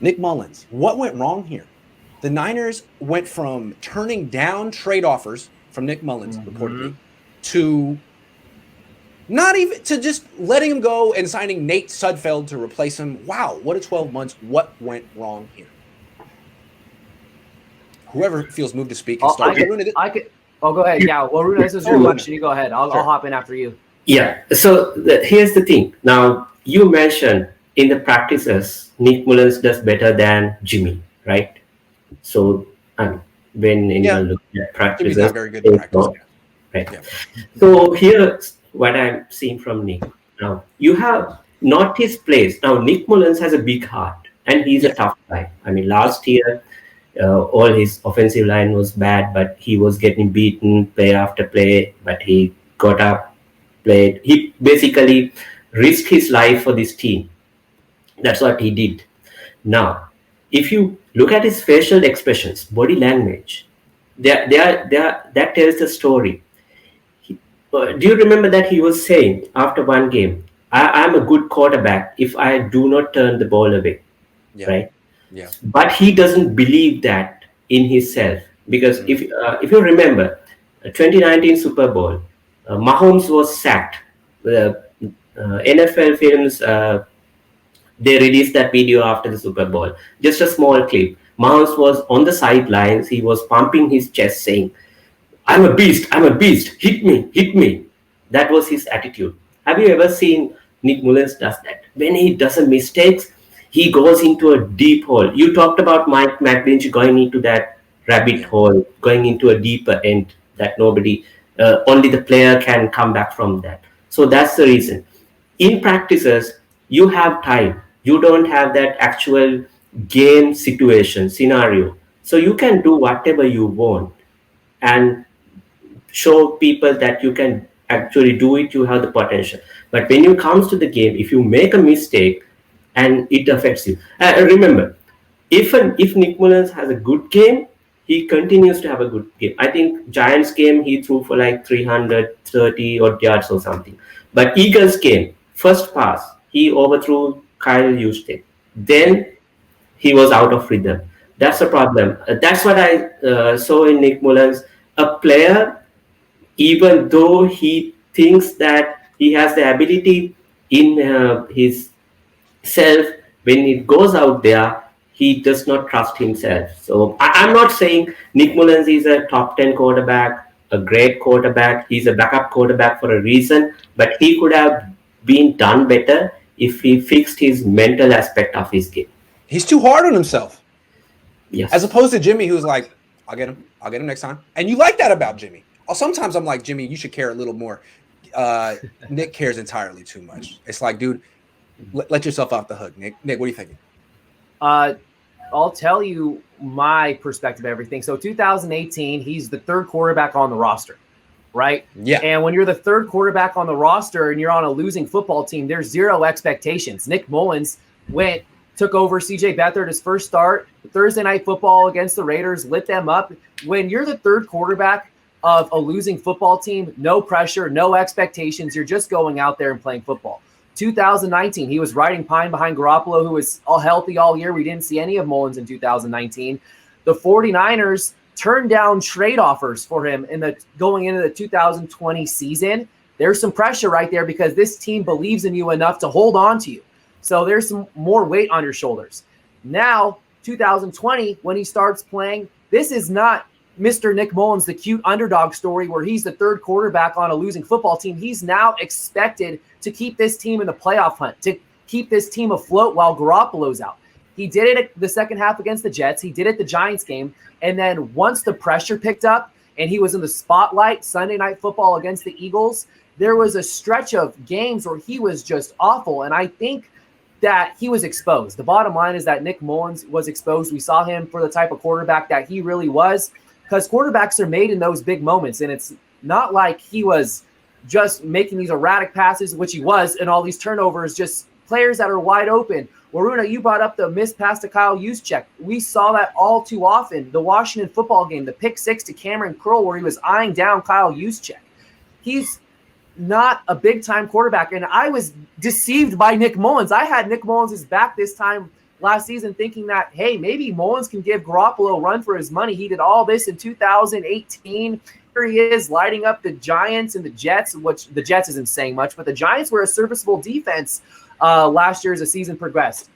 Nick Mullens, what went wrong here? The Niners went from turning down trade offers from Nick Mullens, Mm-hmm. reportedly, to not even to just letting him go and signing Nate Sudfeld to replace him. Wow, what a 12 months. What went wrong here? Whoever feels moved to speak can Oh, start. Waruna, I could. Oh, go ahead. Yeah, Waruna, this is your Waruna. question. You go ahead. I'll Sure. hop in after you. Yeah. So here's the thing. Now you mentioned in the practices, Nick Mullens does better than Jimmy, right? So when Yeah, anyone looks at Jimmy's not practices, very good in they practice. know, right? Yeah. So here's what I'm seeing from Nick. Now you have not his plays. Now Nick Mullens has a big heart and he's a Yeah. tough guy. I mean, Yeah. last year all his offensive line was bad, but he was getting beaten play after play. But he got up, played. He basically risked his life for this team. That's what he did. Now, if you look at his facial expressions, body language, that tells the story. Do you remember that he was saying after one game, I'm a good quarterback if I do not turn the ball away, Yeah. right? Yeah. But he doesn't believe that in himself because Mm. if you remember 2019 Super Bowl, Mahomes was sacked. The NFL films they released that video after the Super Bowl, just a small clip. Mahomes was on the sidelines. He was pumping his chest, saying, "I'm a beast. I'm a beast. Hit me, hit me." That was his attitude. Have you ever seen Nick Mullens does that? When he does a mistakes, he goes into a deep hole. You talked about Mike McGlinchey going into that rabbit Yeah. hole, going into a deeper end that nobody, only the player can come back from that. So that's the reason. In practices, you have time. You don't have that actual game situation scenario. So you can do whatever you want and show people that you can actually do it, you have the potential. But when it comes to the game, if you make a mistake and it affects you, remember, if Nick Mullens has a good game, he continues to have a good game. I think Giants game he threw for like 330 odd yards or something. But Eagles game, first pass, he overthrew Kyle Juszczyk. Then he was out of rhythm. That's the problem. That's what I saw in Nick Mullens. A player, even though he thinks that he has the ability in his self, when it goes out there, he does not trust himself. So I'm not saying Nick Mullens is a top 10 quarterback, a great quarterback. He's a backup quarterback for a reason, but he could have been done better if he fixed his mental aspect of his game. He's too hard on himself. As Yes. opposed to Jimmy, who's like, I'll get him. I'll get him next time. And you like that about Jimmy. Sometimes I'm like, Jimmy, you should care a little more. Nick cares entirely too much. It's like, dude, let yourself off the hook, Nick. Nick, what are you thinking? I'll tell you my perspective of everything. So 2018, he's the third quarterback on the roster, right? Yeah. And when you're the third quarterback on the roster and you're on a losing football team, there's zero expectations. Nick Mullens took over CJ Beathard his first start, Thursday night football against the Raiders, lit them up. When you're the third quarterback of a losing football team, no pressure, no expectations. You're just going out there and playing football. 2019, he was riding pine behind Garoppolo, who was all healthy all year. We didn't see any of Mullens in 2019. The 49ers turned down trade offers for him going into the 2020 season. There's some pressure right there because this team believes in you enough to hold on to you. So there's some more weight on your shoulders. Now, 2020, when he starts playing, this is not Mr. Nick Mullens, the cute underdog story where he's the third quarterback on a losing football team. He's now expected to keep this team in the playoff hunt, to keep this team afloat while Garoppolo's out. He did it the second half against the Jets. He did it the Giants game. And then once the pressure picked up and he was in the spotlight, Sunday night football against the Eagles, there was a stretch of games where he was just awful. And I think that he was exposed. The bottom line is that Nick Mullens was exposed. We saw him for the type of quarterback that he really was, because quarterbacks are made in those big moments. And it's not like he was just making these erratic passes, which he was, and all these turnovers, just players that are wide open. Waruna, you brought up the missed pass to Kyle Juszczyk. We saw that all too often. The Washington football game, the pick six to Cameron Curl, where he was eyeing down Kyle Juszczyk. He's not a big-time quarterback, and I was deceived by Nick Mullens. I had Nick Mullens' back this time last season thinking that, hey, maybe Mullens can give Garoppolo a run for his money. He did all this in 2018. Here he is lighting up the Giants and the Jets, which the Jets isn't saying much, but the Giants were a serviceable defense last year as the season progressed.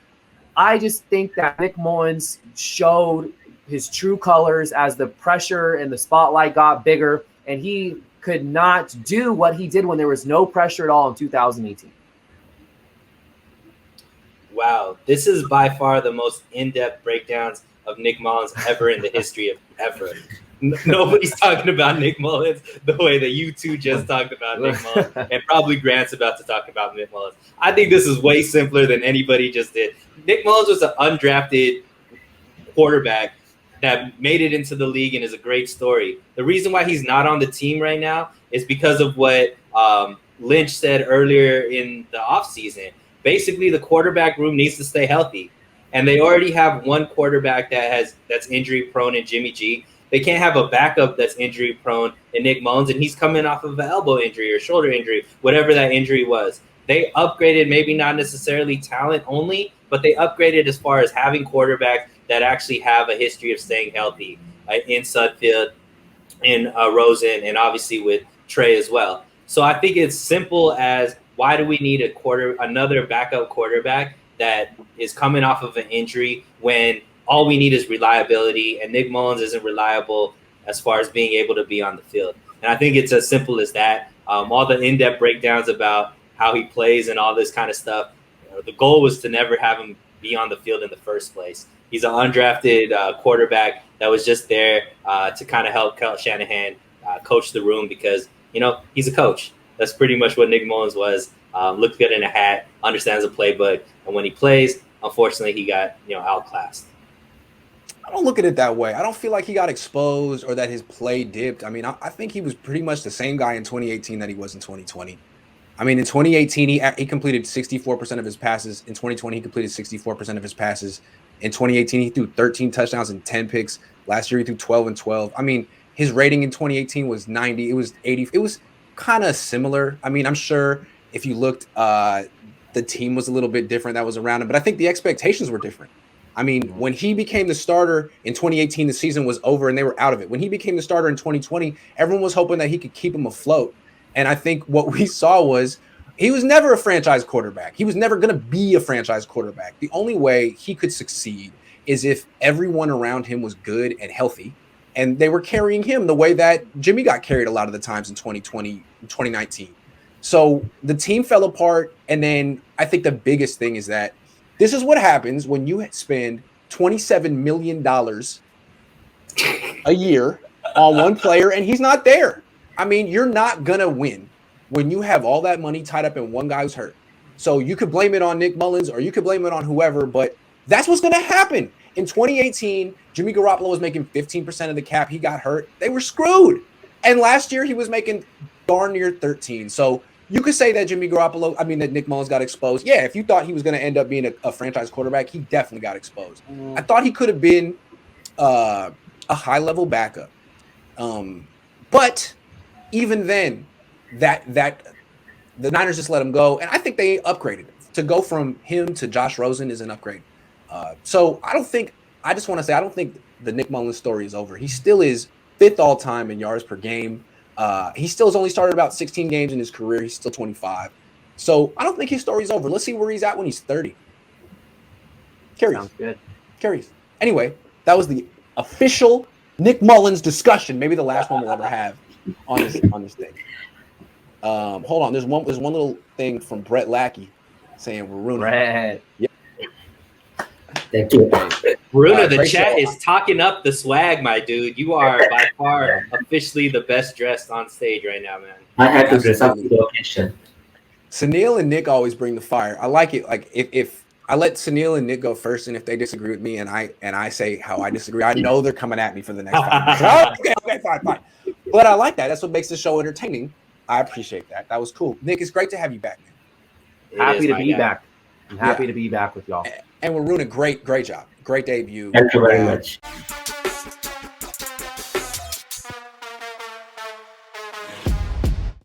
I just think that Nick Mullens showed his true colors as the pressure and the spotlight got bigger, and he could not do what he did when there was no pressure at all in 2018. Wow, this is by far the most in-depth breakdowns of Nick Mullens ever in the history of ever. Nobody's talking about Nick Mullens the way that you two just talked about Nick Mullens, and probably Grant's about to talk about Nick Mullens. I think this is way simpler than anybody just did. Nick Mullens was an undrafted quarterback that made it into the league and is a great story. The reason why he's not on the team right now is because of what Lynch said earlier in the offseason. Basically, the quarterback room needs to stay healthy, and they already have one quarterback that's injury prone in Jimmy G. They can't have a backup that's injury prone in Nick Mullens, and he's coming off of an elbow injury or shoulder injury, whatever that injury was. They upgraded, maybe not necessarily talent only, but they upgraded as far as having quarterbacks that actually have a history of staying healthy in Sudfeld, in Rosen, and obviously with Trey as well. So I think it's simple as, why do we need another backup quarterback that is coming off of an injury when all we need is reliability, and Nick Mullens isn't reliable as far as being able to be on the field. And I think it's as simple as that. All the in-depth breakdowns about how he plays and all this kind of stuff, the goal was to never have him be on the field in the first place. He's an undrafted quarterback that was just there to kind of help Kyle Shanahan coach the room because, he's a coach. That's pretty much what Nick Mullens was. Looked good in a hat, understands the playbook, and when he plays, unfortunately, he got outclassed. I don't look at it that way. I don't feel like he got exposed or that his play dipped. I mean, I think he was pretty much the same guy in 2018 that he was in 2020. I mean, in 2018, he completed 64% of his passes. In 2020, he completed 64% of his passes. In 2018, he threw 13 touchdowns and 10 picks. Last year, he threw 12 and 12. I mean, his rating in 2018 was 90. It was 80. It was kind of similar. I mean, I'm sure if you looked, the team was a little bit different that was around him, but I think the expectations were different. I mean, when he became the starter in 2018, the season was over and they were out of it. When he became the starter in 2020, everyone was hoping that he could keep him afloat. And I think what we saw was he was never a franchise quarterback. He was never going to be a franchise quarterback. The only way he could succeed is if everyone around him was good and healthy, and they were carrying him the way that Jimmy got carried a lot of the times in 2020, 2019. So the team fell apart. And then I think the biggest thing is that this is what happens when you spend $27 million a year on one player and he's not there. I mean, you're not going to win when you have all that money tied up in one guy who's hurt. So you could blame it on Nick Mullens or you could blame it on whoever, but that's what's going to happen. In 2018, Jimmy Garoppolo was making 15% of the cap. He got hurt. They were screwed. And last year he was making darn near 13. So you could say that that Nick Mullens got exposed. Yeah, if you thought he was going to end up being a franchise quarterback, he definitely got exposed. I thought he could have been a high-level backup. But even then, that the Niners just let him go. And I think they upgraded him. To go from him to Josh Rosen is an upgrade. So I don't think the Nick Mullens story is over. He still is 5th all-time in yards per game. He still has only started about 16 games in his career. He's still 25. So I don't think his story's over. Let's see where he's at when he's 30. Sounds good. Carries. Anyway, that was the official Nick Mullens discussion. Maybe the last one we'll ever have on this thing. Hold on. There's one little thing from Brett Lackey saying Waruna. Brett. Yeah. Thank you. Waruna, the chat is talking up the swag, my dude. You are by far officially the best dressed on stage right now, man. I had to dress up for the occasion. Suneil and Nick always bring the fire. I like it. Like if I let Suneil and Nick go first, and if they disagree with me and I say how I disagree, I know they're coming at me for the next time. Okay, fine. But I like that. That's what makes the show entertaining. I appreciate that. That was cool. Nick, it's great to have you back, man. Happy to be back. I'm happy to be back with y'all. And Waruna, great job. Great debut. Thank you very much.